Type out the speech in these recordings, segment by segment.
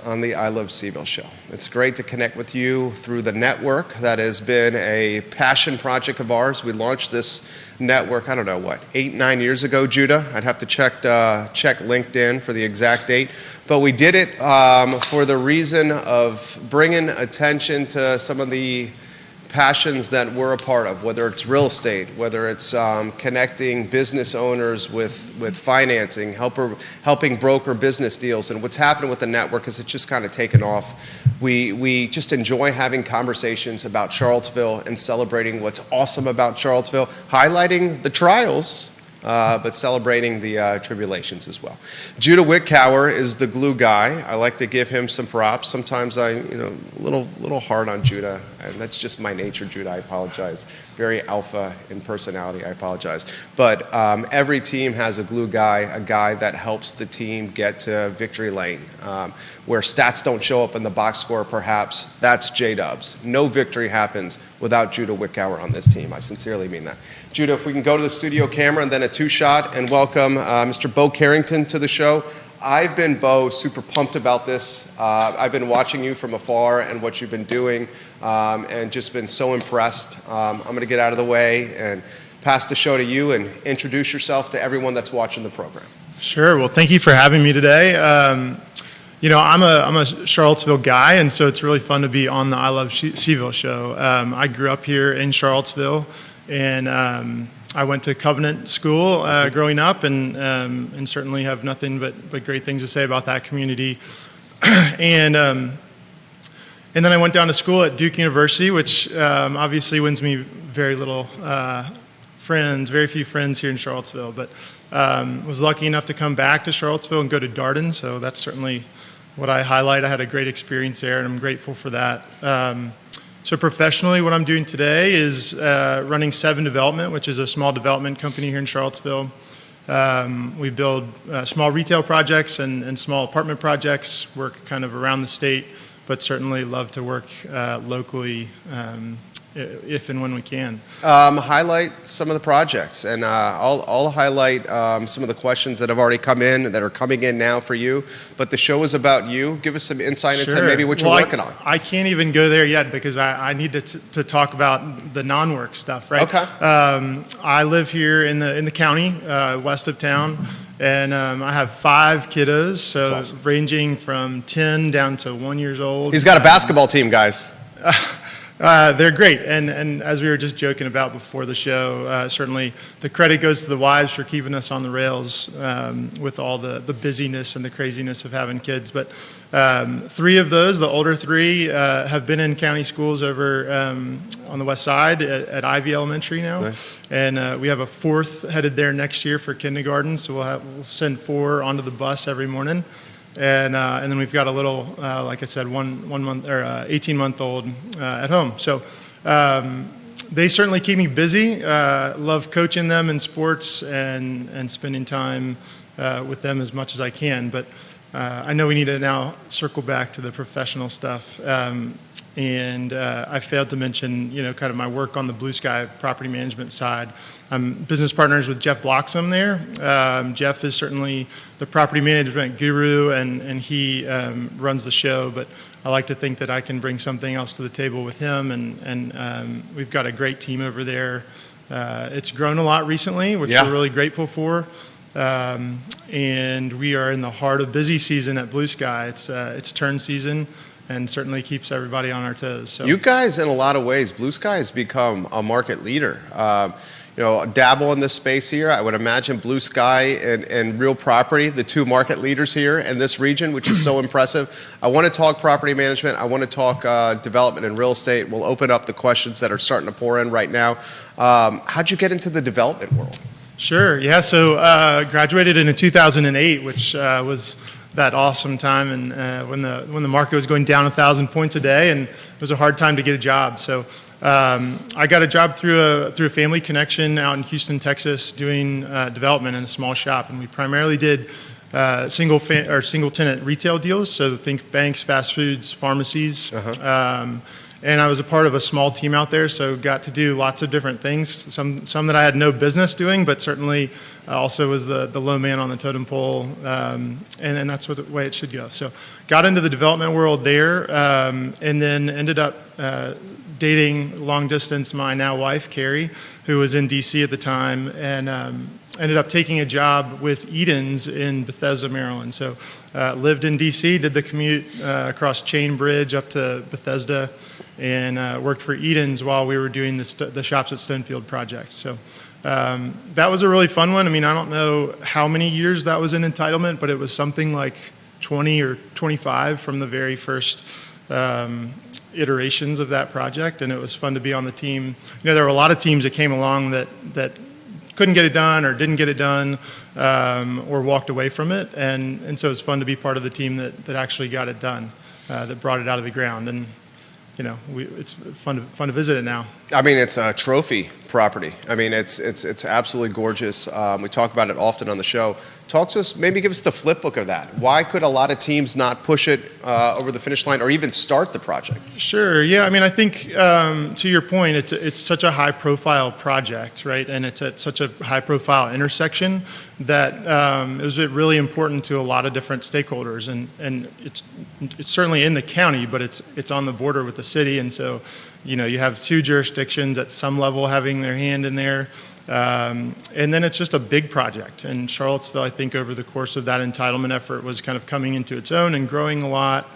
on the I Love CVille Show. It's great to connect with you through the network. That has been a passion project of ours. We launched this network, 8-9 years ago, Judah. I'd have to check LinkedIn for the exact date. But we did it for the reason of bringing attention to some of the passions that we're a part of, whether it's real estate, whether it's connecting business owners with financing, helping broker business deals. And what's happened with the network is it's just kind of taken off. We just enjoy having conversations about Charlottesville and celebrating what's awesome about Charlottesville, highlighting the trials, but celebrating the tribulations as well. Judah Wickower is the glue guy. I like to give him some props. Sometimes a little hard on Judah, and that's just my nature, Judah. I apologize. Very alpha in personality. I apologize. But every team has a glue guy, a guy that helps the team get to victory lane. Where stats don't show up in the box score, perhaps, that's J-Dubs. No victory happens without Judah Wickower on this team. I sincerely mean that. Judah, if we can go to the studio camera and then a two-shot and welcome Mr. Bo Carrington to the show. I've been, Bo, super pumped about this. I've been watching you from afar and what you've been doing and just been so impressed. I'm going to get out of the way and pass the show to you and introduce yourself to everyone that's watching the program. Sure. Well, thank you for having me today. I'm a Charlottesville guy, and so it's really fun to be on the I Love CVille show. I grew up here in Charlottesville, and I went to Covenant School growing up, and certainly have nothing but great things to say about that community. And then I went down to school at Duke University, which obviously wins me very few friends here in Charlottesville, but was lucky enough to come back to Charlottesville and go to Darden, so that's certainly what I highlight. I had a great experience there, and I'm grateful for that. So professionally, what I'm doing today is running 7 Development, which is a small development company here in Charlottesville. We build small retail projects and small apartment projects, work kind of around the state, but certainly love to work locally if and when we can. Highlight some of the projects, and I'll highlight some of the questions that have already come in, that are coming in now for you, but the show is about you. Give us some insight into maybe what you're working on. I can't even go there yet because I need to talk about the non-work stuff, right? Okay. I live here in the county, west of town, and I have 5 kiddos, so awesome. Ranging from 10 down to 1 year old. He's got a basketball team, guys. They're great, and as we were just joking about before the show, certainly the credit goes to the wives for keeping us on the rails with all the busyness and the craziness of having kids. But 3 of those, the older 3, have been in county schools over on the west side at Ivy Elementary now. Nice. And we have a 4th headed there next year for kindergarten, so we'll send 4 onto the bus every morning. And then we've got a little, like I said, 1 month or 18-month-old at home. So they certainly keep me busy. Love coaching them in sports and spending time with them as much as I can. But I know we need to now circle back to the professional stuff. And I failed to mention, kind of my work on the BlueSky property management side. I'm business partners with Jeff Bloxam there. Jeff is certainly the property management guru, and he runs the show, but I like to think that I can bring something else to the table with him, and we've got a great team over there. It's grown a lot recently, which we're really grateful for, and we are in the heart of busy season at BlueSky. It's turn season, and certainly keeps everybody on our toes. So. You guys, in a lot of ways, BlueSky has become a market leader. Dabble in this space here. I would imagine BlueSky and Real Property, the 2 market leaders here in this region, which is so impressive. I want to talk property management. I want to talk development and real estate. We'll open up the questions that are starting to pour in right now. How'd you get into the development world? Sure. Yeah. So graduated in 2008, which was that awesome time, and when the market was going down 1,000 points a day, and it was a hard time to get a job. So I got a job through a family connection out in Houston, Texas, doing development in a small shop, and we primarily did single tenant retail deals. So think banks, fast foods, pharmacies. And I was a part of a small team out there, so got to do lots of different things, some that I had no business doing, but certainly also was the low man on the totem pole, and that's the way it should go. So got into the development world there, and then ended up dating long distance my now wife, Carrie, who was in D.C. at the time, and ended up taking a job with Eden's in Bethesda, Maryland. So lived in D.C., did the commute across Chain Bridge up to Bethesda, and worked for Eden's while we were doing the Shops at Stonefield project. So that was a really fun one. I mean, I don't know how many years that was in entitlement, but it was something like 20 or 25 from the very first iterations of that project, and it was fun to be on the team. There were a lot of teams that came along that couldn't get it done or didn't get it done or walked away from it, and so it's fun to be part of the team that actually got it done, that brought it out of the ground. And it's fun to visit it now. I mean, it's a trophy property. I mean, it's absolutely gorgeous. We talk about it often on the show. Talk to us, maybe give us the flip book of that. Why could a lot of teams not push it over the finish line or even start the project? Sure. Yeah. I mean, I think to your point, it's such a high-profile project, right? And it's at such a high-profile intersection that it was really important to a lot of different stakeholders. And it's certainly in the county, but it's on the border with the city, and so you have two jurisdictions at some level having their hand in there. And then it's just a big project. And Charlottesville, I think, over the course of that entitlement effort was kind of coming into its own and growing a lot.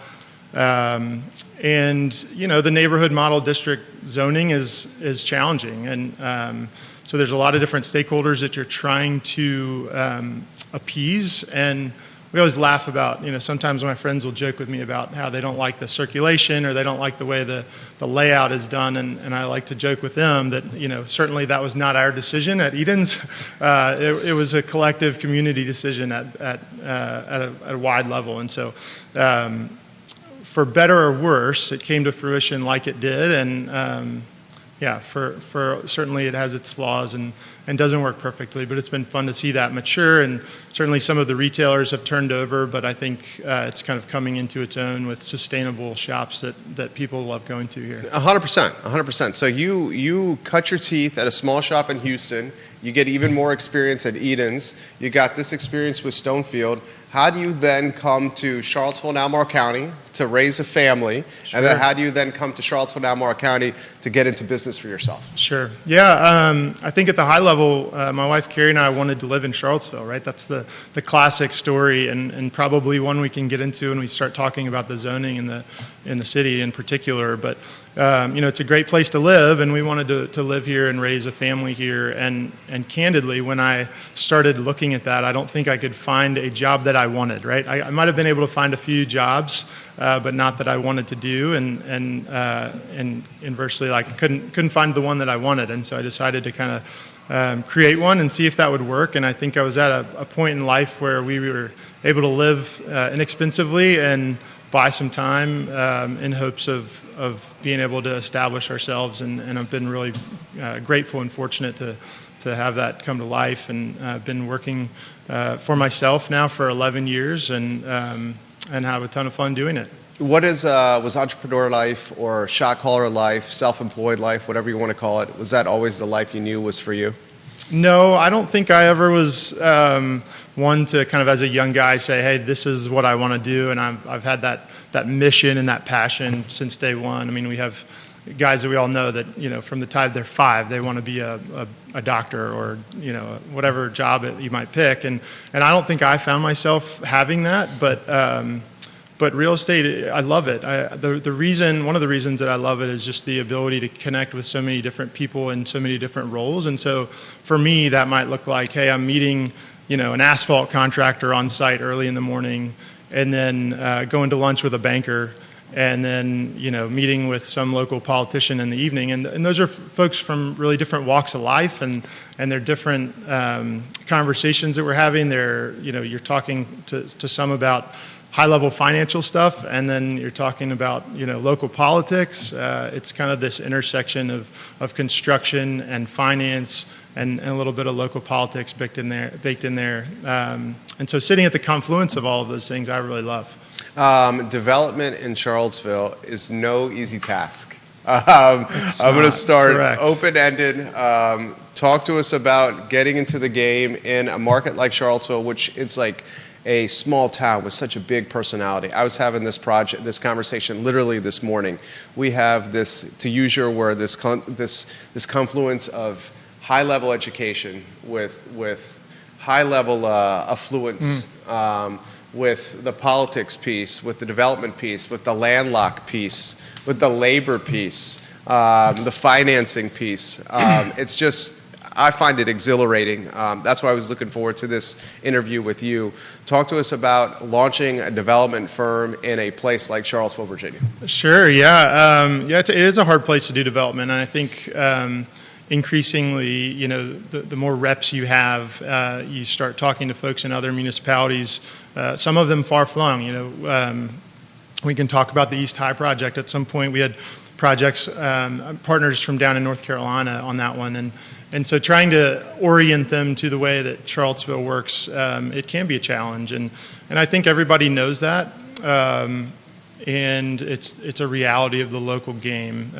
And, the neighborhood model district zoning is challenging. And so there's a lot of different stakeholders that you're trying to appease. And we always laugh about, sometimes my friends will joke with me about how they don't like the circulation or they don't like the way the layout is done. And I like to joke with them that, certainly that was not our decision at Eden's. It was a collective community decision at a wide level. And so for better or worse, it came to fruition like it did. And for certainly it has its flaws and doesn't work perfectly, but it's been fun to see that mature, and certainly some of the retailers have turned over, but I think it's kind of coming into its own with sustainable shops that people love going to here. 100%. So you cut your teeth at a small shop in Houston, you get even more experience at Eden's, you got this experience with Stonefield. How do you then come to Charlottesville and Albemarle County to raise a family? Sure. And then how do you then come to Charlottesville and Albemarle County to get into business for yourself? Sure. Yeah, I think at the high level, my wife Carrie and I wanted to live in Charlottesville, right? That's the classic story, and probably one we can get into when we start talking about the zoning in the city in particular. But it's a great place to live, and we wanted to live here and raise a family here. And candidly, when I started looking at that, I don't think I could find a job that I wanted, right? I might have been able to find a few jobs, but not that I wanted to do, and inversely, like couldn't find the one that I wanted, and so I decided to kind of create one and see if that would work. And I think I was at a point in life where we were able to live inexpensively and buy some time in hopes of being able to establish ourselves, and I've been really grateful and fortunate to have that come to life, and I've been working for myself now for 11 years and have a ton of fun doing it. What was entrepreneur life or shot caller life, self-employed life, whatever you want to call it, was that always the life you knew was for you? No, I don't think I ever was one to kind of as a young guy say, hey, this is what I want to do, and I've had that mission and that passion since day one. I mean, we have guys that we all know that, from the time they're 5, they want to be a doctor or, whatever job you might pick. And I don't think I found myself having that, but real estate, I love it. One of the reasons that I love it is just the ability to connect with so many different people in so many different roles. And so for me, that might look like, hey, I'm meeting, an asphalt contractor on site early in the morning, and then going to lunch with a banker, and then meeting with some local politician in the evening, and those are folks from really different walks of life, and they're different conversations that we're having. You're talking to some about high-level financial stuff, and then you're talking about local politics. It's kind of this intersection of construction and finance and a little bit of local politics baked in there. And so sitting at the confluence of all of those things, I really love. Development in Charlottesville is no easy task. I'm going to start correct. open-ended. Talk to us about getting into the game in a market like Charlottesville, which is like a small town with such a big personality. I was having this conversation literally this morning. We have this, to use your word, this confluence of high-level education with high-level affluence, with the politics piece, with the development piece, with the landlocked piece, with the labor piece, the financing piece. It's just, I find it exhilarating. That's why I was looking forward to this interview with you. Talk to us about launching a development firm in a place like Charlottesville, Virginia. Sure, yeah. It is a hard place to do development, and I think increasingly, the more reps you have, you start talking to folks in other municipalities, some of them far-flung. We can talk about the East High project. At some point, we had projects, partners from down in North Carolina on that one, and so trying to orient them to the way that Charlottesville works, it can be a challenge, and I think everybody knows that. And it's a reality of the local game.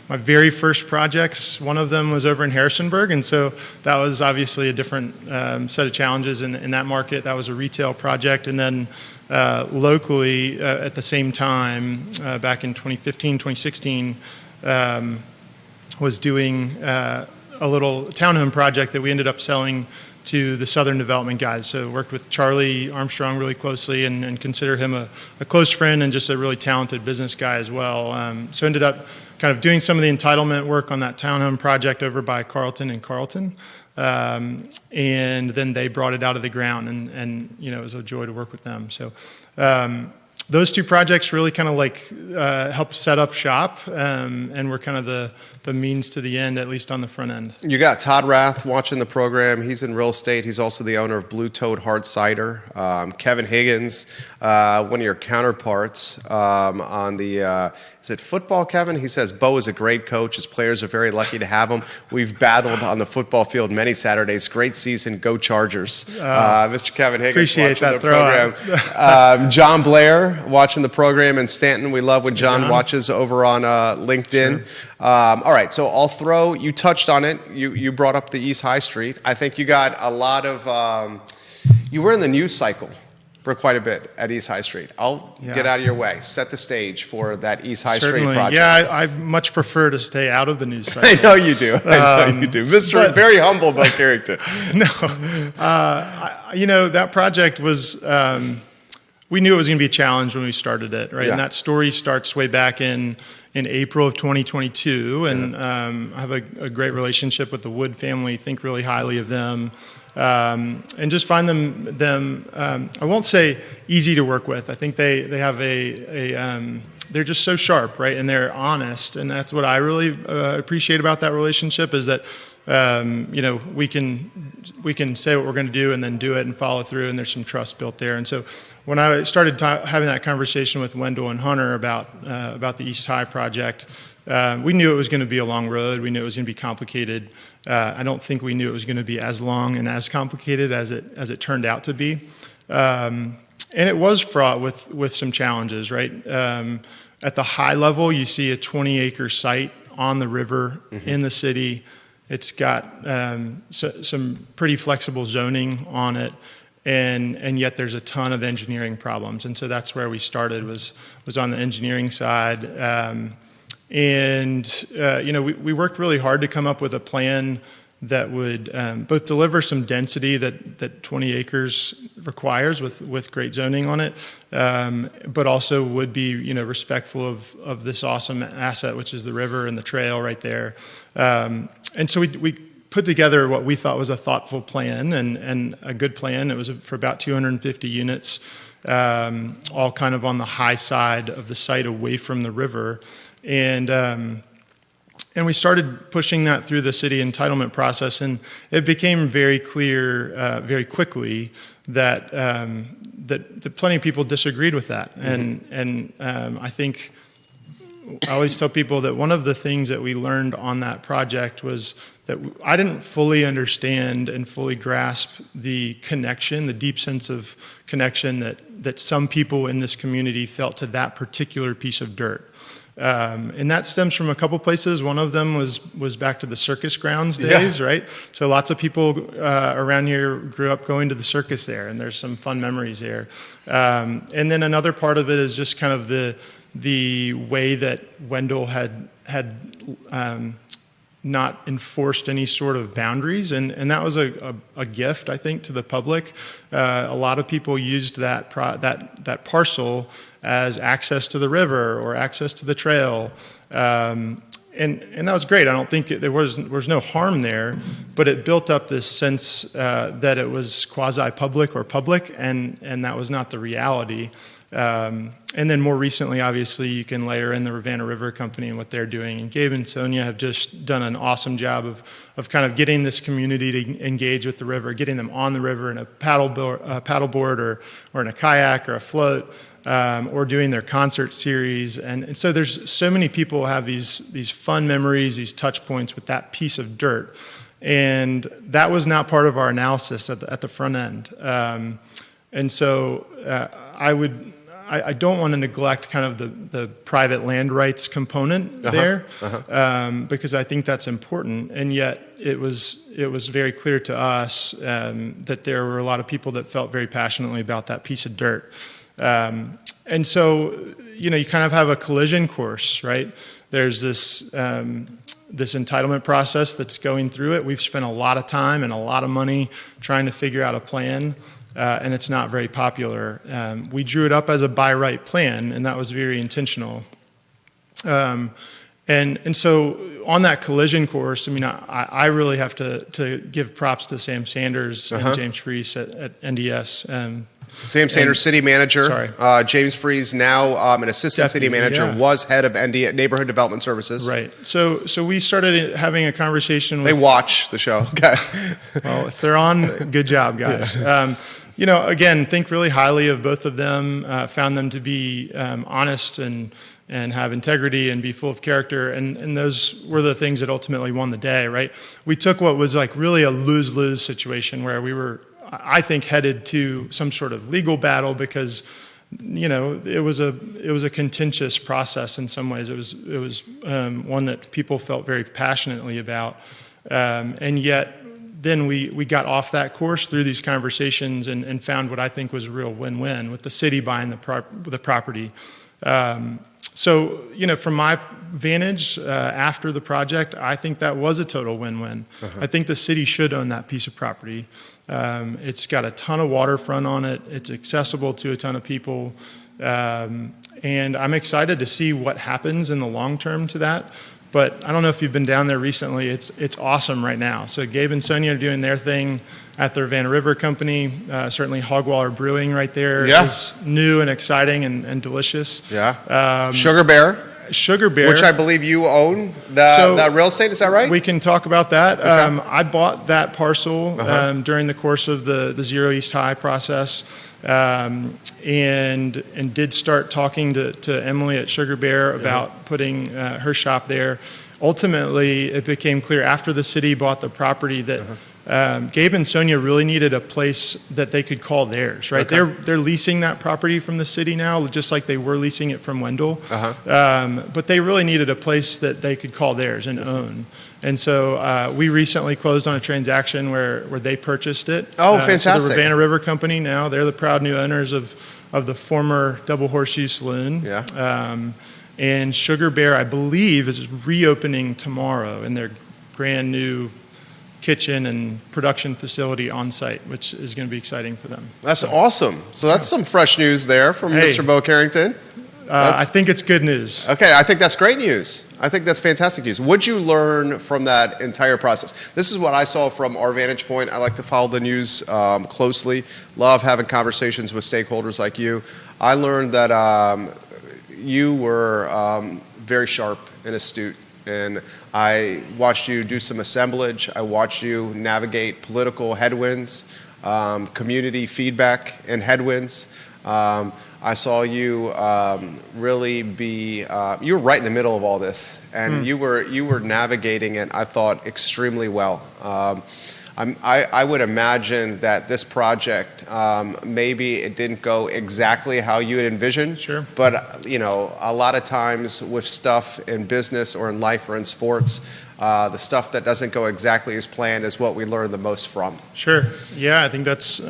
My very first projects, one of them was over in Harrisonburg, and so that was obviously a different set of challenges in that market. That was a retail project, and then locally at the same time, back in 2015, 2016, was doing a little townhome project that we ended up selling to the Southern Development guys. So worked with Charlie Armstrong really closely and consider him a close friend and just a really talented business guy as well. So ended up kind of doing some of the entitlement work on that townhome project over by Carlton and Carlton. And then they brought it out of the ground, and it was a joy to work with them. So those two projects really kind of helped set up shop, and were kind of the means to the end, at least on the front end. You got Todd Rath watching the program. He's in real estate. He's also the owner of Blue Toad Hard Cider. Kevin Higgins, one of your counterparts on the, is it football, Kevin? He says Bo is a great coach. His players are very lucky to have him. We've battled on the football field many Saturdays. Great season. Go Chargers. Mr. Kevin Higgins appreciate watching that the program. John Blair watching the program in Stanton. We love when John watches over on LinkedIn. Sure. All right, so you touched on it. You brought up the East High Street. I think you got a lot of, you were in the news cycle for quite a bit at East High Street. I'll get out of your way. Set the stage for that East High Street project. Yeah, I much prefer to stay out of the news cycle. I know you do. Mr. Very humble about Carrington. No. That project was, we knew it was going to be a challenge when we started it, right? Yeah. And that story starts way back in April of 2022, and I have a great relationship with the Wood family, think really highly of them, and just find them I won't say easy to work with. I think they have they're just so sharp, right? And they're honest, and that's what I really appreciate about that relationship, is that we can say what we're going to do and then do it and follow through, and there's some trust built there. And so when I started having that conversation with Wendell and Hunter about the East High project, we knew it was going to be a long road. We knew it was going to be complicated. I don't think we knew it was going to be as long and as complicated as it turned out to be. And it was fraught with some challenges, right? At the high level, you see a 20-acre site on the river in the city. It's got some pretty flexible zoning on it, and yet there's a ton of engineering problems. And so that's where we started, was on the engineering side. We worked really hard to come up with a plan that would both deliver some density that 20 acres requires with great zoning on it, but also would be respectful of this awesome asset, which is the river and the trail right there. And so we put together what we thought was a thoughtful plan and a good plan. It was for about 250 units, all kind of on the high side of the site away from the river. And we started pushing that through the city entitlement process, and it became very clear very quickly that plenty of people disagreed with that. And I think I always tell people that one of the things that we learned on that project was that I didn't fully understand and fully grasp the connection, the deep sense of connection that some people in this community felt to that particular piece of dirt. And that stems from a couple places. One of them was back to the circus grounds days, right? So lots of people around here grew up going to the circus there, and there's some fun memories there. And then another part of it is just kind of the way that Wendell had not enforced any sort of boundaries, and that was a gift, I think, to the public. A lot of people used that parcel as access to the river or access to the trail, and that was great. I don't think there was no harm there, but it built up this sense that it was quasi-public or public, and that was not the reality. And then more recently, obviously, you can layer in the Ravenna River Company and what they're doing. And Gabe and Sonia have just done an awesome job of kind of getting this community to engage with the river, getting them on the river in a paddleboard or in a kayak or a float, or doing their concert series. And so there's so many people have these fun memories, these touch points with that piece of dirt. And that was not part of our analysis at the front end. And so I don't want to neglect kind of the private land rights component there, because I think that's important. And yet it was very clear to us that there were a lot of people that felt very passionately about that piece of dirt. And so, you kind of have a collision course, right? There's this entitlement process that's going through it. We've spent a lot of time and a lot of money trying to figure out a plan. And it's not very popular. We drew it up as a by right plan, and that was very intentional. And so on that collision course, I mean, I really have to give props to Sam Sanders and James Freese at NDS. Sam Sanders, city manager. Sorry. James Freese, now an assistant city manager, was head of Neighborhood Development Services. Right. So we started having a conversation with... They watch the show. Okay. Well, if they're on, good job, guys. Yeah. Again, think really highly of both of them, found them to be honest and have integrity and be full of character. And those were the things that ultimately won the day, right? We took what was like really a lose-lose situation where we were, I think, headed to some sort of legal battle because, it was a contentious process in some ways. It was one that people felt very passionately about. And yet, then we got off that course through these conversations and found what I think was a real win-win with the city buying the property. So, from my vantage, after the project, I think that was a total win-win. I think the city should own that piece of property. It's got a ton of waterfront on it. It's accessible to a ton of people. And I'm excited to see what happens in the long term to that. But I don't know if you've been down there recently. It's awesome right now. So Gabe and Sonia are doing their thing at the Ravenna River Company. Certainly Hogwaller Brewing right there is new and exciting and delicious. Yeah. Sugar Bear. Which I believe you own, that real estate, is that right? We can talk about that. Okay. I bought that parcel during the course of the Zero East High process. And did start talking to Emily at Sugar Bear about putting her shop there. Ultimately, it became clear after the city bought the property that Gabe and Sonia really needed a place that they could call theirs, right? Okay. They're leasing that property from the city now, just like they were leasing it from Wendell. But they really needed a place that they could call theirs and own. And so we recently closed on a transaction where they purchased it. Oh, fantastic. The Ravenna River Company now. They're the proud new owners of the former Double Horseshoe Saloon. Yeah. And Sugar Bear, I believe, is reopening tomorrow in their brand new kitchen and production facility on site, which is going to be exciting for them. That's awesome. So that's some fresh news there from Mr. Bo Carrington. I think it's good news. Okay, I think that's great news. I think that's fantastic news. What'd you learn from that entire process? This is what I saw from our vantage point. I like to follow the news closely. Love having conversations with stakeholders like you. I learned that you were very sharp and astute. And I watched you do some assemblage. I watched you navigate political headwinds, community feedback and headwinds. I saw you really be, you were right in the middle of all this, and you were navigating it, I thought, extremely well. I would imagine that this project, maybe it didn't go exactly how you had envisioned. Sure. But, a lot of times with stuff in business or in life or in sports, the stuff that doesn't go exactly as planned is what we learn the most from. Sure. Yeah, I think that's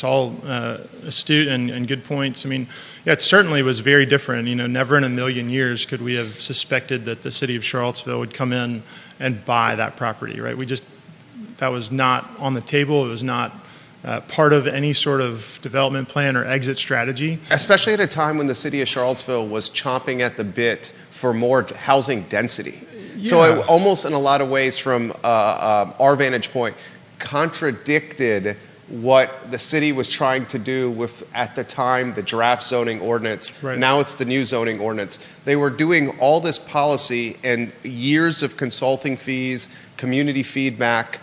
all astute and good points. I mean, yeah, it certainly was very different. Never in a million years could we have suspected that the city of Charlottesville would come in and buy that property, right? That was not on the table. It was not part of any sort of development plan or exit strategy. Especially at a time when the city of Charlottesville was chomping at the bit for more housing density. Yeah. So it almost, in a lot of ways, from our vantage point, contradicted what the city was trying to do with, at the time, the draft zoning ordinance. Right. Now it's the new zoning ordinance. They were doing all this policy and years of consulting fees, community feedback,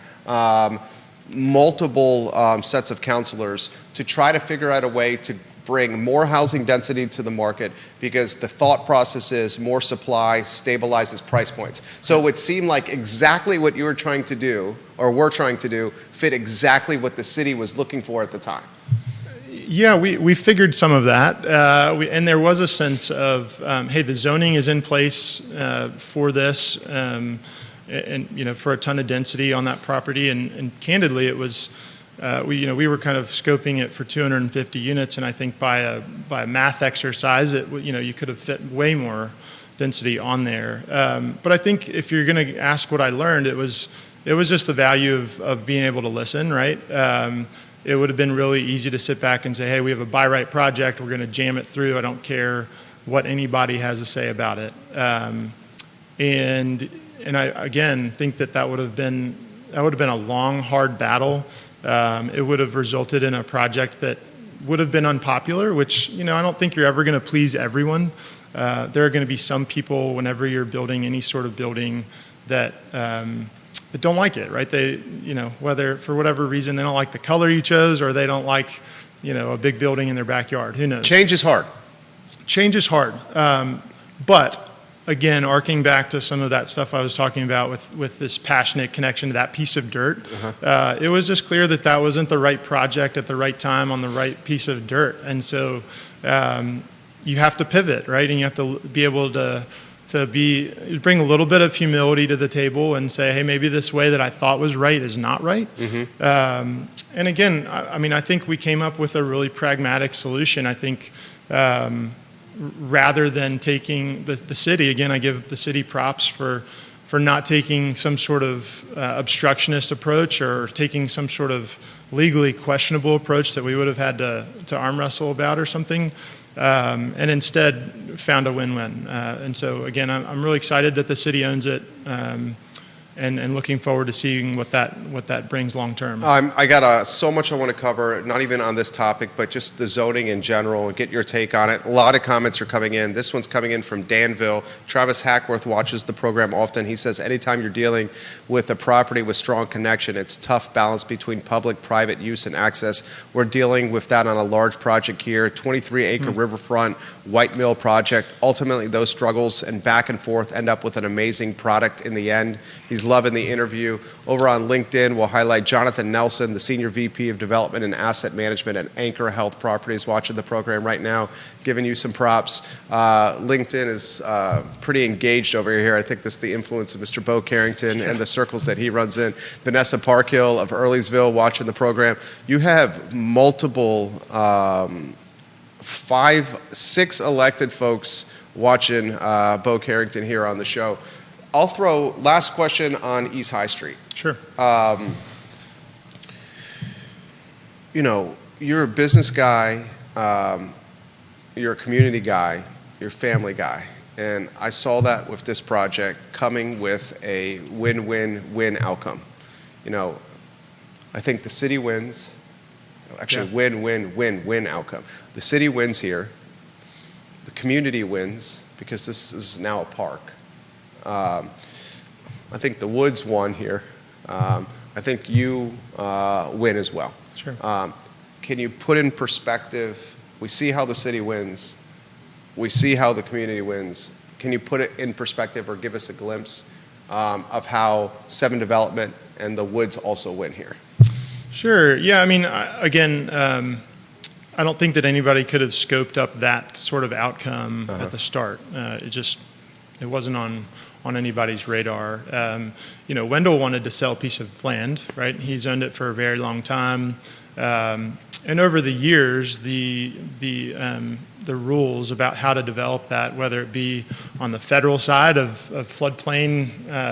multiple sets of counselors to try to figure out a way to bring more housing density to the market, because the thought process is more supply stabilizes price points. So it would seem like exactly what you were trying to do, or were trying to do, fit exactly what the city was looking for at the time. Yeah, we figured some of that, and there was a sense of, hey, the zoning is in place for this, and for a ton of density on that property, and candidly, it was. We were kind of scoping it for 250 units, and I think by a math exercise, you could have fit way more density on there. But I think if you're going to ask what I learned, it was just the value of being able to listen, right? It would have been really easy to sit back and say, hey, we have a by right project, we're going to jam it through. I don't care what anybody has to say about it. And I again think that would have been a long, hard battle. It would have resulted in a project that would have been unpopular, which, I don't think you're ever going to please everyone. There are going to be some people, whenever you're building any sort of building, that don't like it, right? They, whether for whatever reason they don't like the color you chose, or they don't like, a big building in their backyard. Who knows? Change is hard. Change is hard. But again, arcing back to some of that stuff I was talking about with this passionate connection to that piece of dirt, it was just clear that wasn't the right project at the right time on the right piece of dirt. And so you have to pivot, right? And you have to be able to bring a little bit of humility to the table and say, hey, maybe this way that I thought was right is not right. And again, I think we came up with a really pragmatic solution. I think rather than taking the city, again, I give the city props for not taking some sort of obstructionist approach or taking some sort of legally questionable approach that we would have had to arm wrestle about or something, and instead found a win-win. And so, again, I'm really excited that the city owns it, and looking forward to seeing what that brings long term. I got so much I want to cover, not even on this topic, but just the zoning in general, and get your take on it. A lot of comments are coming in. This one's coming in from Danville. Travis Hackworth watches the program often. He says, anytime you're dealing with a property with strong connection, it's tough balance between public, private use, and access. We're dealing with that on a large project here, 23-acre riverfront White Mill project. Ultimately, those struggles and back and forth end up with an amazing product in the end. He's loving the interview. Over on LinkedIn, we'll highlight Jonathan Nelson, the Senior VP of Development and Asset Management at Anchor Health Properties, watching the program right now, giving you some props. LinkedIn is pretty engaged over here. I think this is the influence of Mr. Bo Carrington and the circles that he runs in. Vanessa Parkhill of Earlysville watching the program. You have multiple 5-6 elected folks watching Bo Carrington here on the show. I'll throw last question on East High Street. Sure. You're a business guy, you're a community guy, you're a family guy. And I saw that with this project coming with a win-win-win outcome. I think the city wins. Actually, win-win-win-win outcome. The city wins here. The community wins because this is now a park. I think the Woods won here. I think you win as well. Sure. Can you put in perspective, we see how the city wins, we see how the community wins. Can you put it in perspective or give us a glimpse of how 7 Development and the Woods also win here? Sure. Yeah. I mean, I don't think that anybody could have scoped up that sort of outcome at the start. It wasn't on anybody's radar. Wendell wanted to sell a piece of land, right? He's owned it for a very long time. And over the years, the rules about how to develop that, whether it be on the federal side of floodplain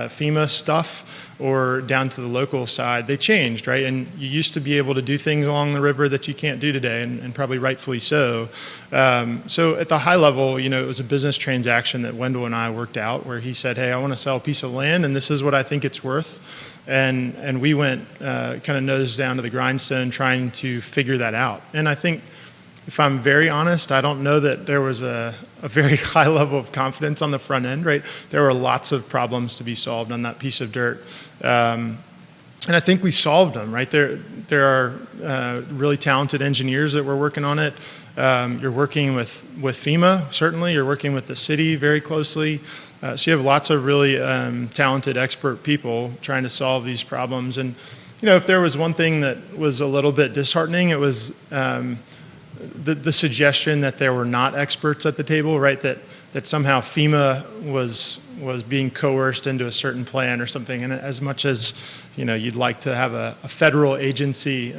FEMA stuff or down to the local side, they changed, right? And you used to be able to do things along the river that you can't do today, and probably rightfully so. So at the high level, it was a business transaction that Wendell and I worked out where he said, hey, I want to sell a piece of land, and this is what I think it's worth. And we went kind of nose down to the grindstone trying to figure that out. And I think, if I'm very honest, I don't know that there was a very high level of confidence on the front end, right? There were lots of problems to be solved on that piece of dirt. And I think we solved them, right? There are really talented engineers that were working on it. You're working with FEMA, certainly. You're working with the city very closely. So you have lots of really talented, expert people trying to solve these problems. And, if there was one thing that was a little bit disheartening, it was the suggestion that there were not experts at the table, right? That somehow FEMA was being coerced into a certain plan or something. And as much as you'd like to have a federal agency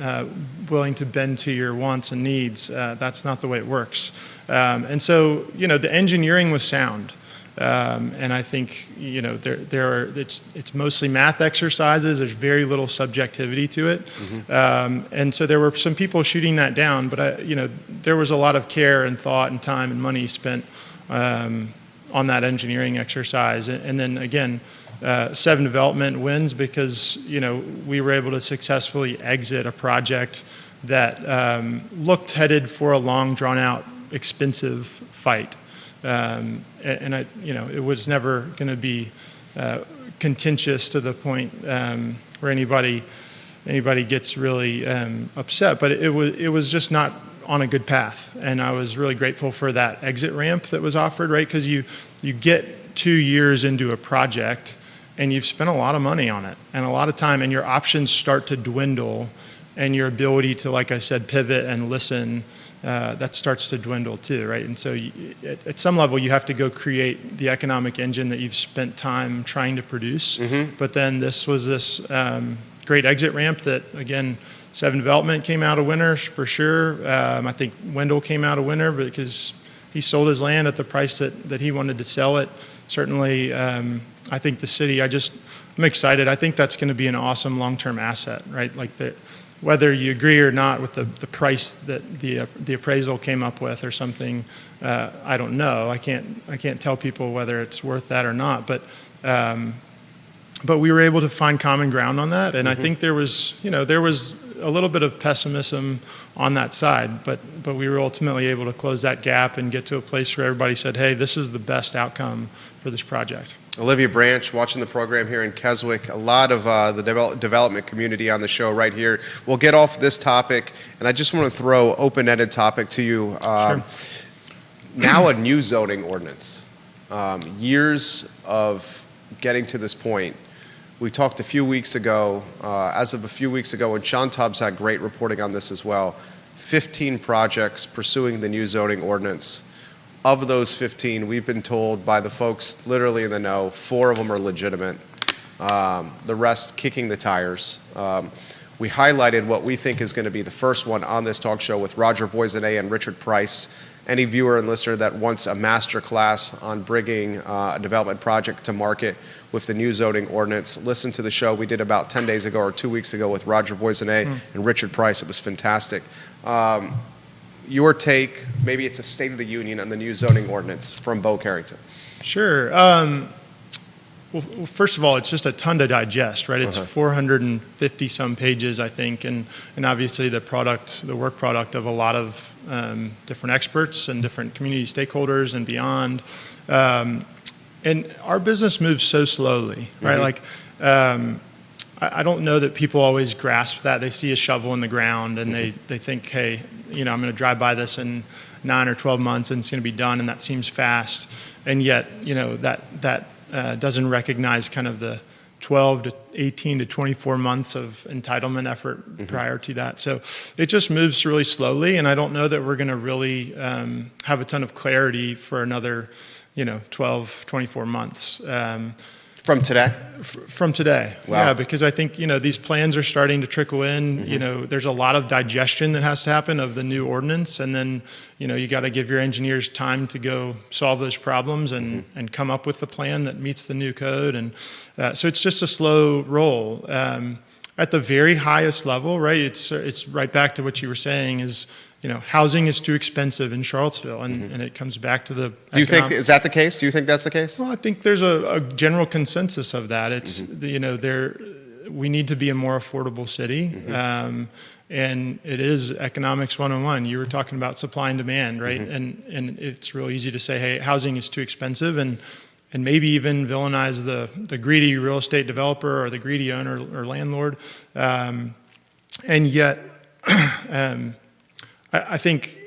willing to bend to your wants and needs, that's not the way it works. And so the engineering was sound. And I think it's mostly math exercises. There's very little subjectivity to it, and so there were some people shooting that down. But there was a lot of care and thought and time and money spent on that engineering exercise. And then again, 7 Development wins because we were able to successfully exit a project that looked headed for a long, drawn out, expensive fight. It was never going to be contentious to the point where anybody gets really upset. But it was just not on a good path, and I was really grateful for that exit ramp that was offered, right? Because you get 2 years into a project, and you've spent a lot of money on it and a lot of time, and your options start to dwindle, and your ability to, like I said, pivot and listen. That starts to dwindle too, right? And so at some level, you have to go create the economic engine that you've spent time trying to produce. But then this was this great exit ramp that, again, 7 Development came out a winner for sure. I think Wendell came out a winner because he sold his land at the price that he wanted to sell it. Certainly, I think the city, I'm excited. I think that's going to be an awesome long-term asset, right? Like whether you agree or not with the price that the appraisal came up with or something, I don't know. I can't tell people whether it's worth that or not. But we were able to find common ground on that, and I think there was a little bit of pessimism on that side, but we were ultimately able to close that gap and get to a place where everybody said, "Hey, this is the best outcome for this project." Olivia Branch, watching the program here in Keswick, a lot of the development community on the show right here. We'll get off this topic, and I just want to throw open-ended topic to you. Sure. Now a new zoning ordinance. Years of getting to this point. We talked a few weeks ago, as of a few weeks ago, and Sean Tubbs had great reporting on this as well, 15 projects pursuing the new zoning ordinance. Of those 15, we've been told by the folks literally in the know, 4 of them are legitimate. The rest kicking the tires. We highlighted what we think is going to be the first one on this talk show with Roger Voisinay and Richard Price. Any viewer and listener that wants a master class on bringing a development project to market with the new zoning ordinance, listen to the show we did about 10 days ago or 2 weeks ago with Roger Voisinay and Richard Price. It was fantastic. Your take, maybe it's a State of the Union on the new zoning ordinance from Bo Carrington. Sure. Well, first of all, it's just a ton to digest, right? It's 450 some pages, I think, and obviously the work product of a lot of different experts and different community stakeholders and beyond. And our business moves so slowly, right? Like, I don't know that people always grasp that. They see a shovel in the ground and they think, hey, I'm going to drive by this in 9 or 12 months and it's going to be done, and that seems fast. And yet, that doesn't recognize kind of the 12 to 18 to 24 months of entitlement effort prior to that. So it just moves really slowly, and I don't know that we're going to really have a ton of clarity for another, 12, 24 months. From today? From today, wow. Yeah, because I think, these plans are starting to trickle in. There's a lot of digestion that has to happen of the new ordinance, and then, you got to give your engineers time to go solve those problems and come up with the plan that meets the new code. And so it's just a slow roll. At the very highest level, right, it's right back to what you were saying is, housing is too expensive in Charlottesville, and it comes back to the. Do you think is that the case? Do you think that's the case? Well, I think there's a general consensus of that. It's we need to be a more affordable city, and it is economics 101. You were talking about supply and demand, right? And it's real easy to say, hey, housing is too expensive, and maybe even villainize the greedy real estate developer or the greedy owner or landlord, and yet. I think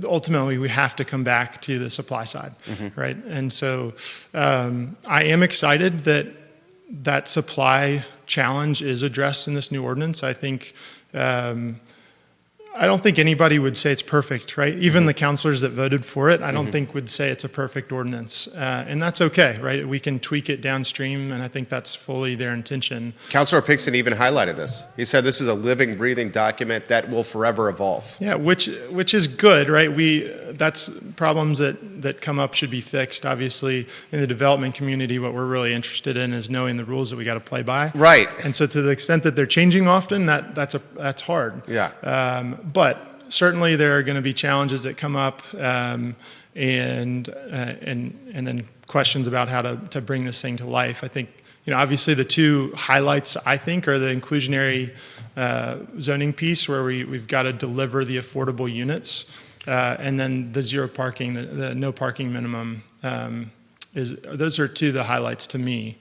ultimately we have to come back to the supply side, right? And so I am excited that supply challenge is addressed in this new ordinance. I think I don't think anybody would say it's perfect, right? Even the counselors that voted for it, I don't think would say it's a perfect ordinance. And that's okay, right? We can tweak it downstream, and I think that's fully their intention. Councilor Pinkston even highlighted this. He said this is a living, breathing document that will forever evolve. Yeah, which is good, right? That's problems that come up should be fixed. Obviously, in the development community, what we're really interested in is knowing the rules that we got to play by. Right. And so to the extent that they're changing often, that's hard. Yeah. But certainly there are going to be challenges that come up, and then questions about how to bring this thing to life. I think, obviously the two highlights, I think, are the inclusionary zoning piece, where we've got to deliver the affordable units, and then the zero parking, the no parking minimum. Those are two of the highlights to me.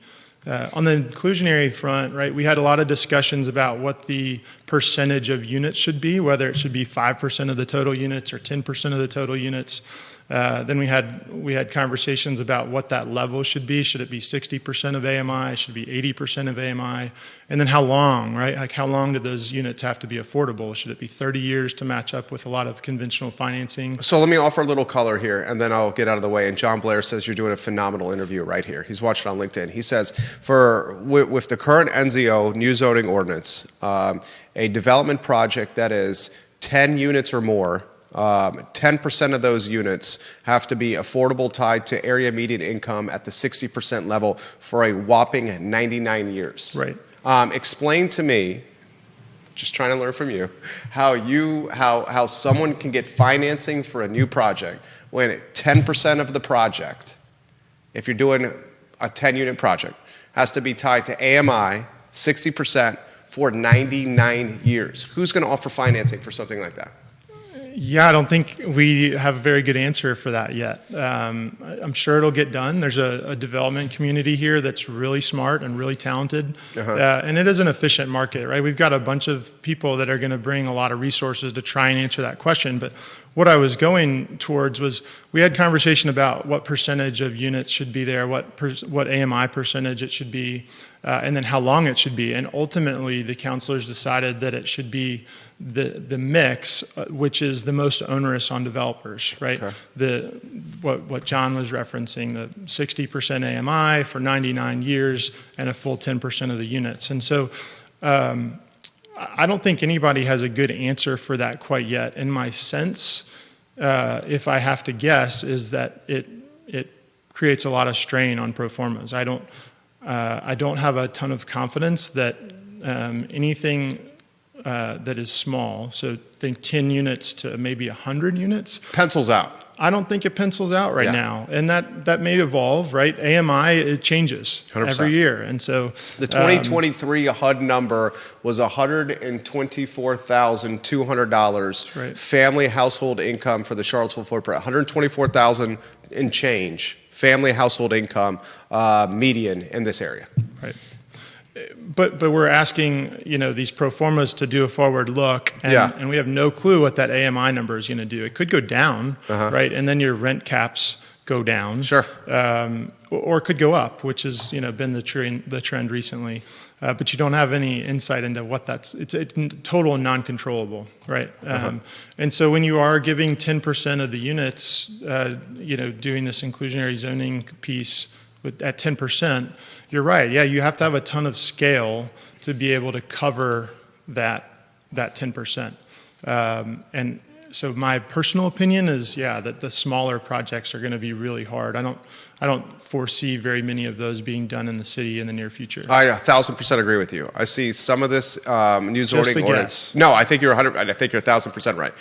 On the inclusionary front, right, we had a lot of discussions about what the percentage of units should be, whether it should be 5% of the total units or 10% of the total units. Then we had conversations about what that level should be. Should it be 60% of AMI? Should it be 80% of AMI? And then how long, right? Like how long do those units have to be affordable? Should it be 30 years to match up with a lot of conventional financing? So let me offer a little color here, and then I'll get out of the way. And John Blair says you're doing a phenomenal interview right here. He's watched it on LinkedIn. He says, with the current NZO new zoning ordinance, a development project that is 10 units or more, 10% of those units have to be affordable, tied to area median income at the 60% level for a whopping 99 years. Right. Explain to me, just trying to learn from you, how someone can get financing for a new project when 10% of the project, if you're doing a 10-unit project, has to be tied to AMI 60% for 99 years. Who's going to offer financing for something like that? Yeah, I don't think we have a very good answer for that yet. I'm sure it'll get done. There's a development community here that's really smart and really talented, and it is an efficient market, right? We've got a bunch of people that are going to bring a lot of resources to try and answer that question. But what I was going towards was we had conversation about what percentage of units should be there, what AMI percentage it should be, and then how long it should be. And ultimately, the counselors decided that it should be the mix, which is the most onerous on developers, right? Okay. What John was referencing, the 60% AMI for 99 years and a full 10% of the units. And so I don't think anybody has a good answer for that quite yet. And my sense, if I have to guess, is that it creates a lot of strain on pro formas. I don't have a ton of confidence that anything that is small, so think 10 units to maybe 100 units. Pencils out. I don't think it pencils out right now. And that may evolve, right? AMI, it changes 100%. Every year. And so the 2023 HUD number was $124,200 right. Family household income for the Charlottesville footprint. $124,000 in change, family household income median in this area. Right. But we're asking, these pro formas to do a forward look, and we have no clue what that AMI number is going to do. It could go down, right? And then your rent caps go down. Sure. Or it could go up, which has been the trend recently. But you don't have any insight into what it's total and non-controllable, right? And so when you are giving 10% of the units, doing this inclusionary zoning piece at 10%, you're right. Yeah, you have to have a ton of scale to be able to cover that 10%. And so my personal opinion is, that the smaller projects are going to be really hard. I don't foresee very many of those being done in the city in the near future. I 1,000% agree with you. I see some of this new zoning ordinance. Guess. No, I think you're 1,000% right.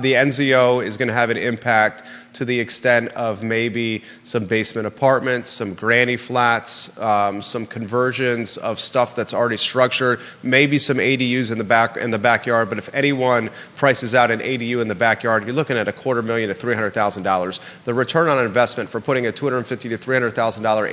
The NZO is going to have an impact to the extent of maybe some basement apartments, some granny flats, some conversions of stuff that's already structured, maybe some ADUs in the backyard. But if anyone prices out an ADU in the backyard, you're looking at $250,000 to $300,000. The return on investment for putting a $250,000 to $300,000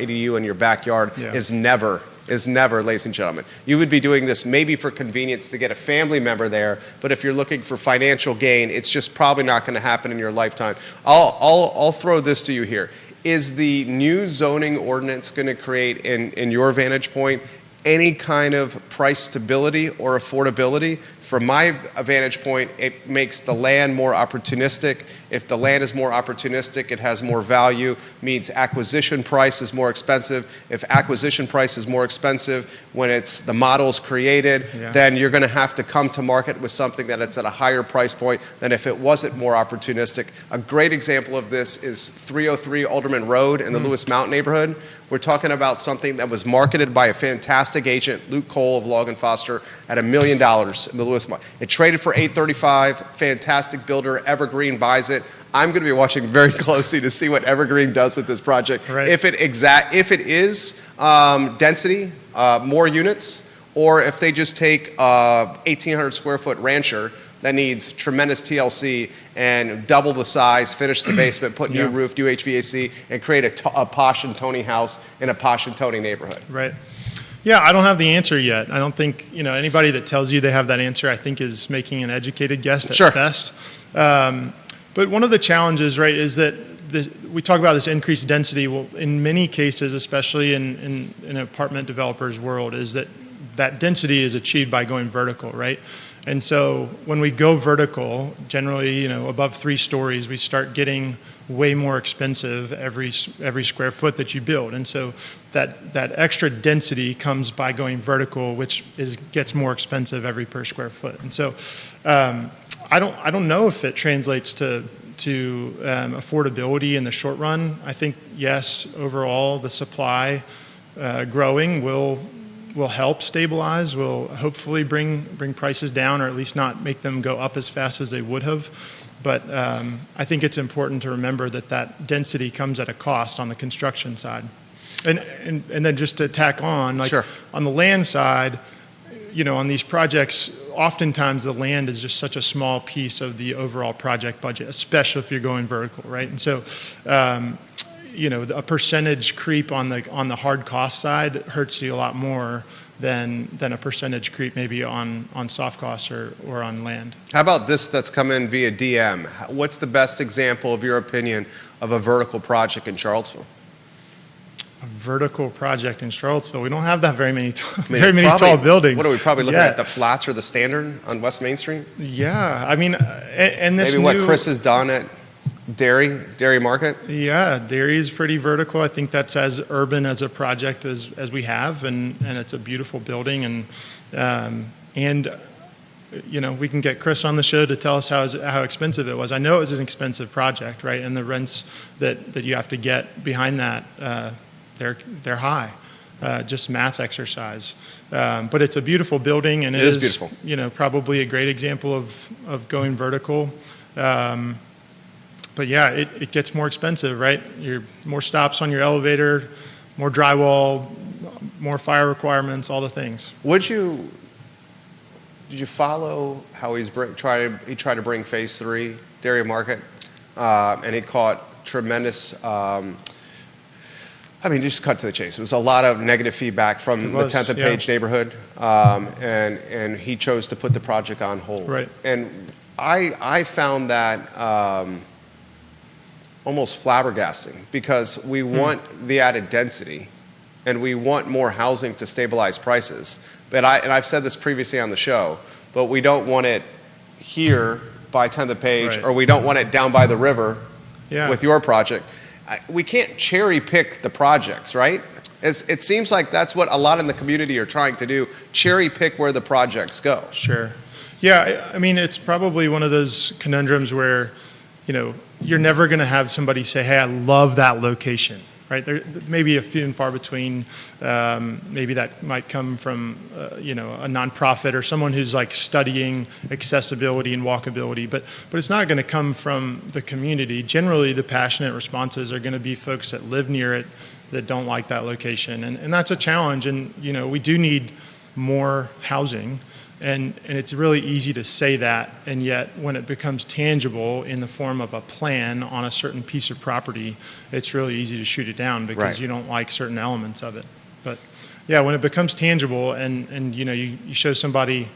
ADU in your backyard is never, ladies and gentlemen. You would be doing this maybe for convenience to get a family member there, but if you're looking for financial gain, it's just probably not going to happen in your lifetime. I'll throw this to you here. Is the new zoning ordinance going to create, in your vantage point, any kind of price stability or affordability? From my vantage point, it makes the land more opportunistic. If the land is more opportunistic, it has more value, means acquisition price is more expensive. If acquisition price is more expensive when the model's created, then you're going to have to come to market with something that it's at a higher price point than if it wasn't more opportunistic. A great example of this is 303 Alderman Road in the Lewis Mountain neighborhood. We're talking about something that was marketed by a fantastic agent, Luke Cole of Log & Foster, at $1 million in the Lewis Mountain. It traded for $835. Fantastic builder. Evergreen buys it. I'm going to be watching very closely to see what Evergreen does with this project. Right. If it is density, more units, or if they just take 1,800 square foot rancher that needs tremendous TLC and double the size, finish the basement, put new roof, new HVAC, and create a posh and Tony house in a posh and Tony neighborhood. Right. Yeah, I don't have the answer yet. I don't think anybody that tells you they have that answer, I think, is making an educated guess at best. But one of the challenges, right, is that we talk about this increased density. Well, in many cases, especially in an apartment developer's world, is that density is achieved by going vertical, right? And so when we go vertical, generally, above 3 stories, we start getting way more expensive every square foot that you build. And so that extra density comes by going vertical, which gets more expensive every per square foot. And so I don't know if it translates to affordability in the short run. I think, yes, overall, the supply growing will help stabilize, will hopefully bring prices down, or at least not make them go up as fast as they would have. But I think it's important to remember that density comes at a cost on the construction side. And then just to tack on, on the land side, on these projects, oftentimes the land is just such a small piece of the overall project budget, especially if you're going vertical, right? And so a percentage creep on the hard cost side hurts you a lot more than a percentage creep maybe on soft costs or on land. How about this that's come in via DM? What's the best example, of your opinion, of a vertical project in Charlottesville? A vertical project in Charlottesville. We don't have that very many tall buildings. What are we probably looking at? The Flats or the Standard on West Main Street? Yeah, I mean, and this maybe what Chris has done at Dairy Market? Yeah, Dairy is pretty vertical. I think that's as urban as a project as we have, and it's a beautiful building, and we can get Chris on the show to tell us how expensive it was. I know it was an expensive project, right? And the rents that you have to get behind that, they're high. Just math exercise, but it's a beautiful building, and it is beautiful. Probably a great example of going vertical. But yeah, it gets more expensive, right? More stops on your elevator, more drywall, more fire requirements, all the things. Did you follow how he tried to bring Phase 3 Dairy Market, and he caught tremendous. Just cut to the chase. It was a lot of negative feedback from the 10th and Page neighborhood, and he chose to put the project on hold. Right. And I found that almost flabbergasting because we want the added density and we want more housing to stabilize prices. But I've said this previously on the show, but we don't want it here by 10th of Page, or we don't want it down by the river with your project. We can't cherry pick the projects, right? It seems like that's what a lot in the community are trying to do, cherry pick where the projects go. Sure. Yeah, I mean, it's probably one of those conundrums where, you're never going to have somebody say, hey, I love that location, right? There may be a few and far between. Maybe that might come from, a nonprofit or someone who's like studying accessibility and walkability, but it's not going to come from the community. Generally, the passionate responses are going to be folks that live near it that don't like that location. And that's a challenge. And, we do need more housing. And it's really easy to say that, and yet when it becomes tangible in the form of a plan on a certain piece of property, it's really easy to shoot it down because you don't like certain elements of it. But yeah, when it becomes tangible and you show somebody,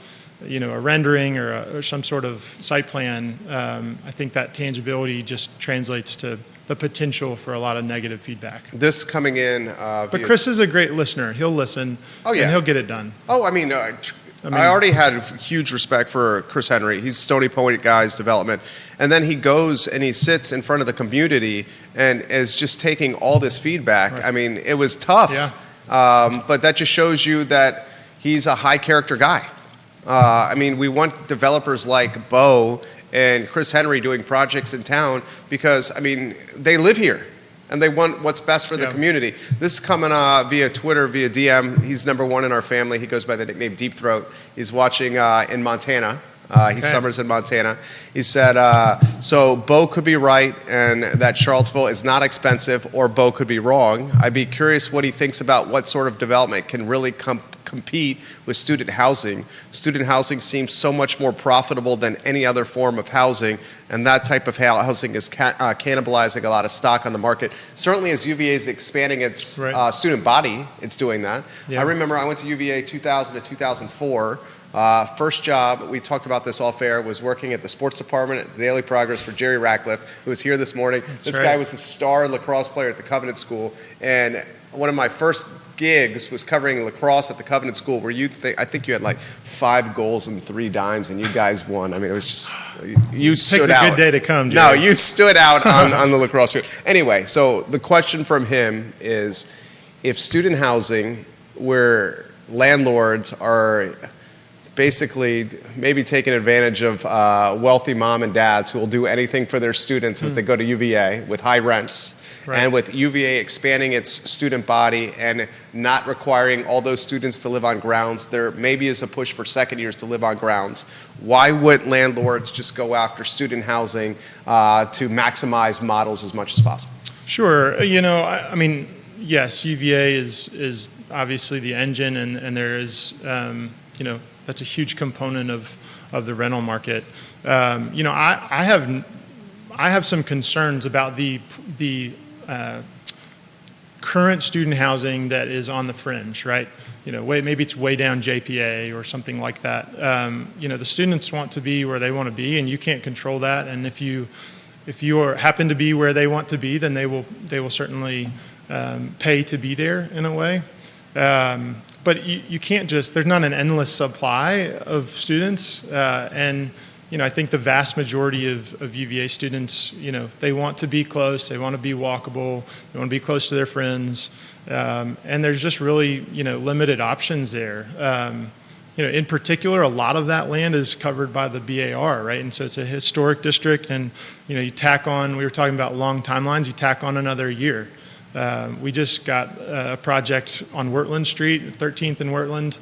a rendering or some sort of site plan, I think that tangibility just translates to the potential for a lot of negative feedback. This coming in... but Chris is a great listener. He'll listen, and he'll get it done. Oh, I already had huge respect for Chris Henry. He's Stony Point Guys Development. And then he goes and he sits in front of the community and is just taking all this feedback. Right. I mean, it was tough. Yeah. But that just shows you that he's a high character guy. We want developers like Bo and Chris Henry doing projects in town because, they live here. And they want what's best for the community. This is coming via Twitter, via DM. He's number one in our family. He goes by the nickname Deep Throat. He's watching in Montana. He summers in Montana. He said, so Bo could be right and that Charlottesville is not expensive, or Bo could be wrong. I'd be curious what he thinks about what sort of development can really compete with student housing. Student housing seems so much more profitable than any other form of housing, and that type of housing is cannibalizing a lot of stock on the market. Certainly as UVA is expanding its student body, it's doing that. Yeah. I remember I went to UVA 2000 to 2004. First job, we talked about this off air, was working at the sports department at the Daily Progress for Jerry Ratcliffe, who was here this morning. This guy was a star lacrosse player at the Covenant School, and one of my first gigs was covering lacrosse at the Covenant School, where I think you had like 5 goals and 3 dimes, and you guys won. It was just, you stood out. Pick a good day to come, Jerry. No, you stood out on the lacrosse field. Anyway, so the question from him is, if student housing, where landlords are basically maybe taking advantage of wealthy mom and dads who will do anything for their students as they go to UVA with high rents, and with UVA expanding its student body and not requiring all those students to live on grounds, there maybe is a push for second years to live on grounds. Why wouldn't landlords just go after student housing to maximize models as much as possible? Sure. Yes, UVA is obviously the engine, and there is, that's a huge component of the rental market. I have some concerns about the current student housing that is on the fringe, right? Maybe it's way down JPA or something like that. The students want to be where they want to be, and you can't control that. And if you happen to be where they want to be, then they will certainly pay to be there in a way. But you can't there's not an endless supply of students. I think the vast majority of UVA students, they want to be close, they want to be walkable, they want to be close to their friends. And there's just really, limited options there. In particular, a lot of that land is covered by the BAR, right? And so it's a historic district, and, you tack on, we were talking about long timelines, you tack on another year. We just got a project on Wirtland Street, 13th and Wirtland,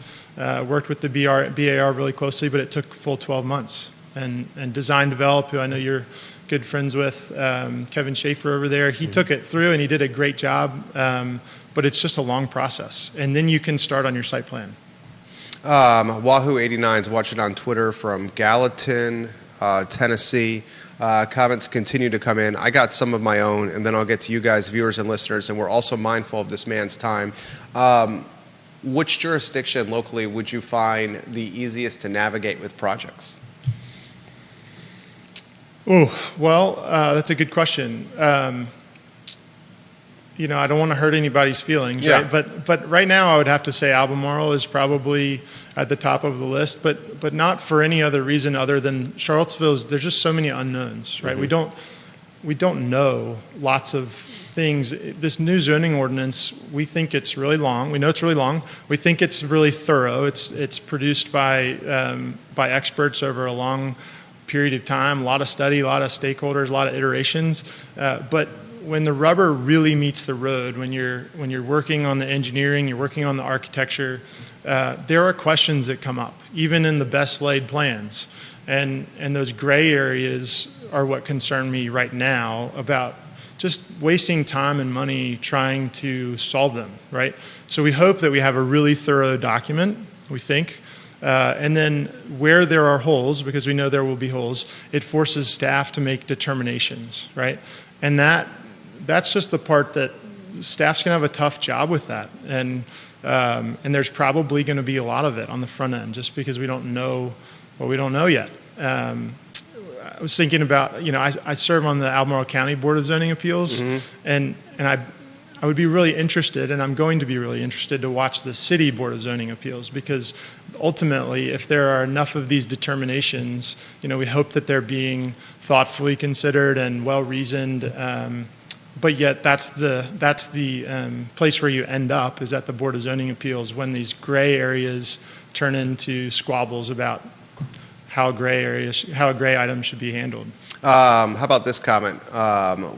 worked with the BAR really closely, but it took a full 12 months. And Design Develop, who I know you're good friends with, Kevin Schaefer over there, he took it through and he did a great job, but it's just a long process. And then you can start on your site plan. Wahoo89 is watching on Twitter from Gallatin, Tennessee. Comments continue to come in. I got some of my own, and then I'll get to you guys, viewers and listeners, and we're also mindful of this man's time. Which jurisdiction locally would you find the easiest to navigate with projects? Oh, well, that's a good question. I don't want to hurt anybody's feelings, Yeah. right? But right now, I would have to say Albemarle is probably at the top of the list, but not for any other reason other than Charlottesville's. There's just so many unknowns, right? We don't know lots of things. This new zoning ordinance, we think it's really long. We know it's really long. We think it's really thorough. It's produced by experts over a long period of time, a lot of study, a lot of stakeholders, a lot of iterations, but when the rubber really meets the road, when you're working on the engineering, you're working on the architecture, there are questions that come up, even in the best laid plans. And those gray areas are what concern me right now about just wasting time and money trying to solve them, right? So we hope that we have a really thorough document, we think, and then where there are holes, because we know there will be holes, it forces staff to make determinations, right? And that's just the part that staff's going to have a tough job with that. And there's probably going to be a lot of it on the front end just because we don't know what we don't know yet. I was thinking about, I serve on the Albemarle County Board of Zoning Appeals, and I would be really interested, and I'm going to be really interested to watch the City Board of Zoning Appeals because ultimately, if there are enough of these determinations, we hope that they're being thoughtfully considered and well-reasoned. But yet that's the place where you end up is at the Board of Zoning Appeals when these gray areas turn into squabbles about how a gray item should be handled. How about this comment?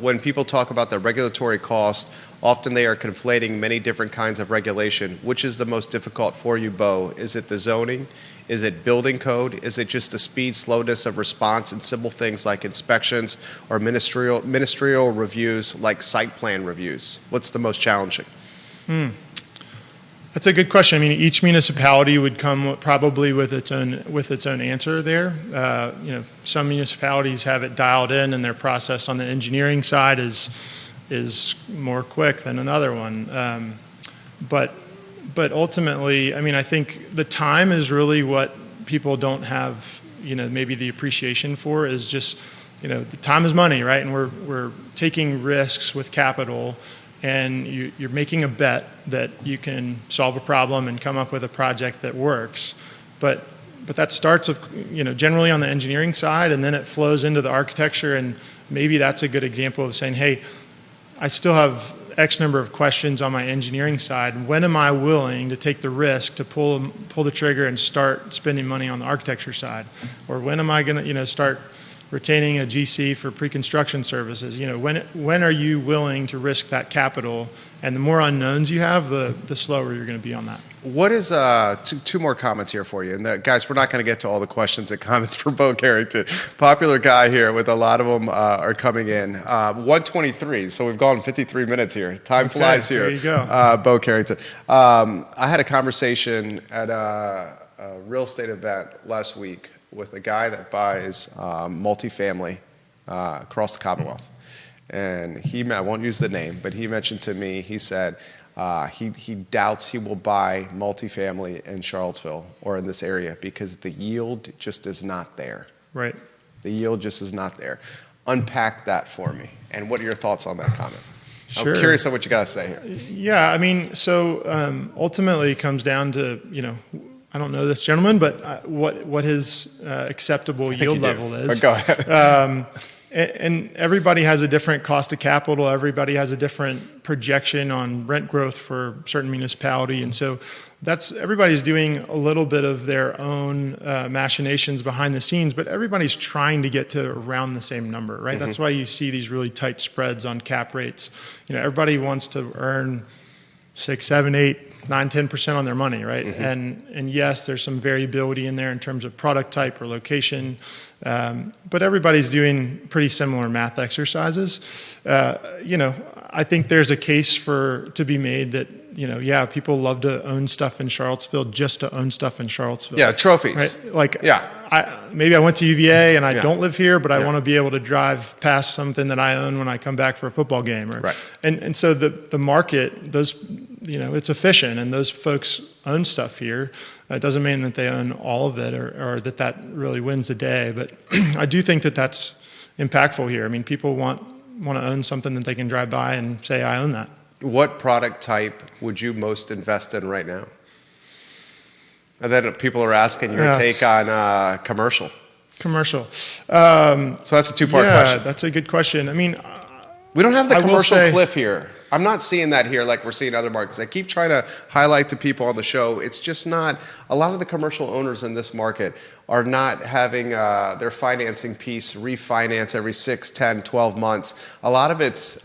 When people talk about the regulatory cost, often they are conflating many different kinds of regulation. Which is the most difficult for you, Bo? Is it the zoning? Is it building code? Is it just the speed, slowness of response and simple things like inspections or ministerial reviews like site plan reviews? What's the most challenging? That's a good question. I mean, each municipality would come probably with its own answer there. Some municipalities have it dialed in, and their process on the engineering side is more quick than another one. But ultimately, I mean, I think the time is really what people don't have, maybe the appreciation for is just, the time is money, right? And we're taking risks with capital, and you're making a bet that you can solve a problem and come up with a project that works. But that starts with, generally on the engineering side, and then it flows into the architecture, and maybe that's a good example of saying, hey, I still have X number of questions on my engineering side. When am I willing to take the risk to pull the trigger and start spending money on the architecture side? Or when am I going to, start retaining a GC for pre-construction services? When are you willing to risk that capital? And the more unknowns you have, the slower you're going to be on that. What is two more comments here for you? And guys, we're not going to get to all the questions and comments for Bo Carrington. Popular guy here with a lot of them are coming in. 1:23, so we've gone 53 minutes here. Time flies here. There you go. Bo Carrington. I had a conversation at a real estate event last week with a guy that buys multifamily across the Commonwealth. And I won't use the name, but he mentioned to me, he said he doubts he will buy multifamily in Charlottesville or in this area because the yield just is not there. Right. The yield just is not there. Unpack that for me. And what are your thoughts on that comment? Sure. I'm curious on what you got to say here. Yeah, I mean, so ultimately it comes down to, I don't know this gentleman, but what his acceptable yield level is. But go ahead. And everybody has a different cost of capital. Everybody has a different projection on rent growth for a certain municipality. And so everybody's doing a little bit of their own machinations behind the scenes, but everybody's trying to get to around the same number, right? Mm-hmm. That's why you see these really tight spreads on cap rates. Everybody wants to earn 6, 7, 8, 9, 10% on their money, right? Mm-hmm. And yes, there's some variability in there in terms of product type or location, but everybody's doing pretty similar math exercises. I think there's a case to be made that, people love to own stuff in Charlottesville just to own stuff in Charlottesville. Yeah, trophies. Right? Yeah. Maybe I went to UVA and I don't live here, but I want to be able to drive past something that I own when I come back for a football game. Right. And so the market, it's efficient, and those folks own stuff here. It doesn't mean that they own all of it or that really wins the day. But I do think that that's impactful here. I mean, people want to own something that they can drive by and say, I own that. What product type would you most invest in right now? And then people are asking your take on commercial. Commercial. So that's a two-part question. Yeah, that's a good question. I mean, we don't have the commercial cliff here. I'm not seeing that here like we're seeing other markets. I keep trying to highlight to people on the show, it's just not, a lot of the commercial owners in this market are not having their financing piece refinance every 6, 10, 12 months. A lot of it's,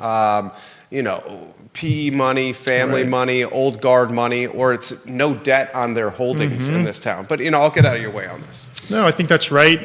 PE money, family money, old guard money, or it's no debt on their holdings in this town. But, I'll get out of your way on this. No, I think that's right.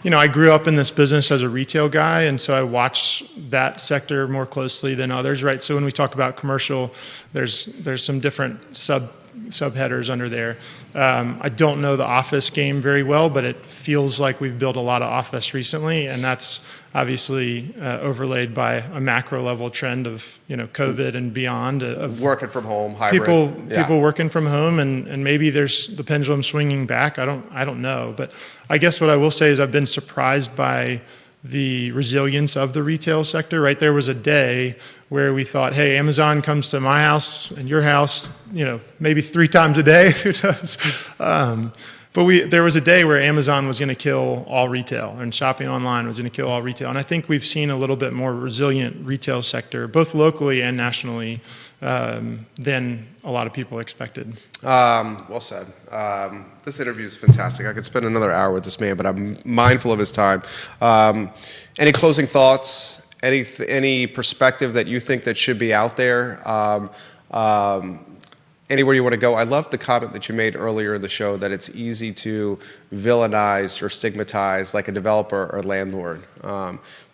I grew up in this business as a retail guy, and so I watched that sector more closely than others, right? So when we talk about commercial, there's some different subheaders under there. I don't know the office game very well, but it feels like we've built a lot of office recently, and that's obviously overlaid by a macro level trend of COVID and beyond, of working from home, hybrid. People working from home, and maybe there's the pendulum swinging back. I don't know, but I guess what I will say is I've been surprised by the resilience of the retail sector. Right, there was a day where we thought, hey, Amazon comes to my house and your house, maybe 3 times a day. Who knows? But there was a day where Amazon was going to kill all retail, and shopping online was going to kill all retail. And I think we've seen a little bit more resilient retail sector, both locally and nationally, than a lot of people expected. Well said. This interview is fantastic. I could spend another hour with this man, but I'm mindful of his time. Any closing thoughts? Any perspective that you think that should be out there? Anywhere you want to go? I love the comment that you made earlier in the show that it's easy to villainize or stigmatize like a developer or landlord.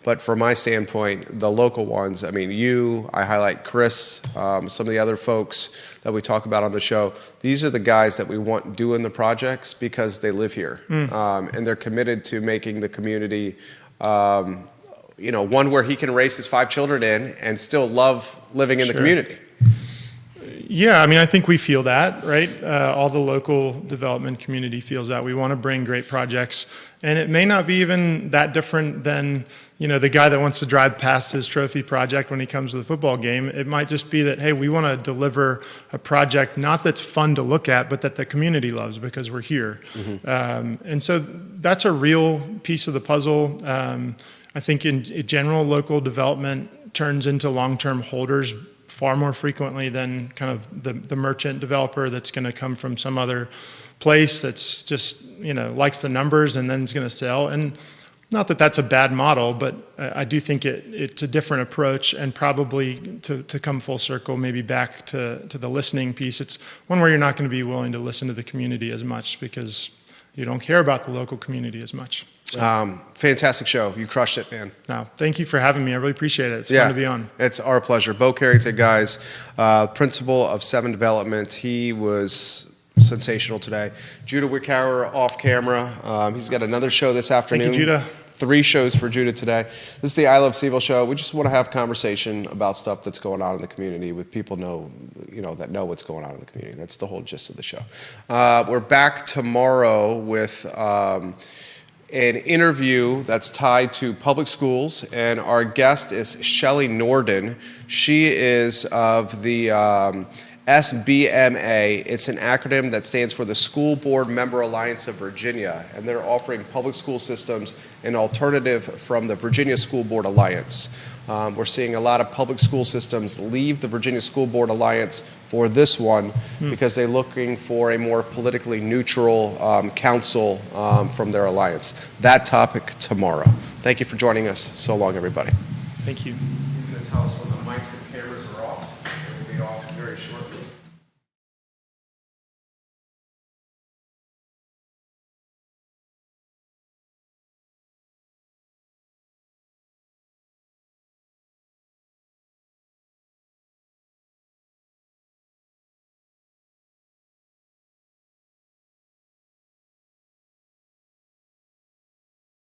But from my standpoint, the local ones, I mean, I highlight Chris, some of the other folks that we talk about on the show. These are the guys that we want doing the projects because they live here. And they're committed to making the community one where he can raise his 5 children in and still love living in the community. Yeah, I mean, I think we feel that, right? All the local development community feels that. We want to bring great projects, and it may not be even that different than, the guy that wants to drive past his trophy project when he comes to the football game. It might just be that, hey, we want to deliver a project not that's fun to look at, but that the community loves because we're here. And so that's a real piece of the puzzle. I think in general, local development turns into long-term holders far more frequently than kind of the merchant developer that's going to come from some other place that's just, likes the numbers and then is going to sell. And not that that's a bad model, but I do think it's a different approach, and probably to come full circle, maybe back to the listening piece. It's one where you're not going to be willing to listen to the community as much because you don't care about the local community as much. Fantastic show. You crushed it, man. No, thank you for having me. I really appreciate it. It's fun to be on. It's our pleasure. Bo Carrington, guys, principal of 7 Development. He was sensational today. Judah Wickhauer off camera. He's got another show this afternoon. Thank you, Judah. 3 shows for Judah today. This is the I Love CVille Show. We just want to have conversation about stuff that's going on in the community with people that know what's going on in the community. That's the whole gist of the show. We're back tomorrow with an interview that's tied to public schools, and our guest is Shelley Norden. She is of the SBMA. It's an acronym that stands for the School Board Member Alliance of Virginia, and they're offering public school systems an alternative from the Virginia School Board Alliance. We're seeing a lot of public school systems leave the Virginia School Board Alliance for this one because they're looking for a more politically neutral council from their alliance. That topic tomorrow. Thank you for joining us. So long, everybody. Thank you. He's going to tell us what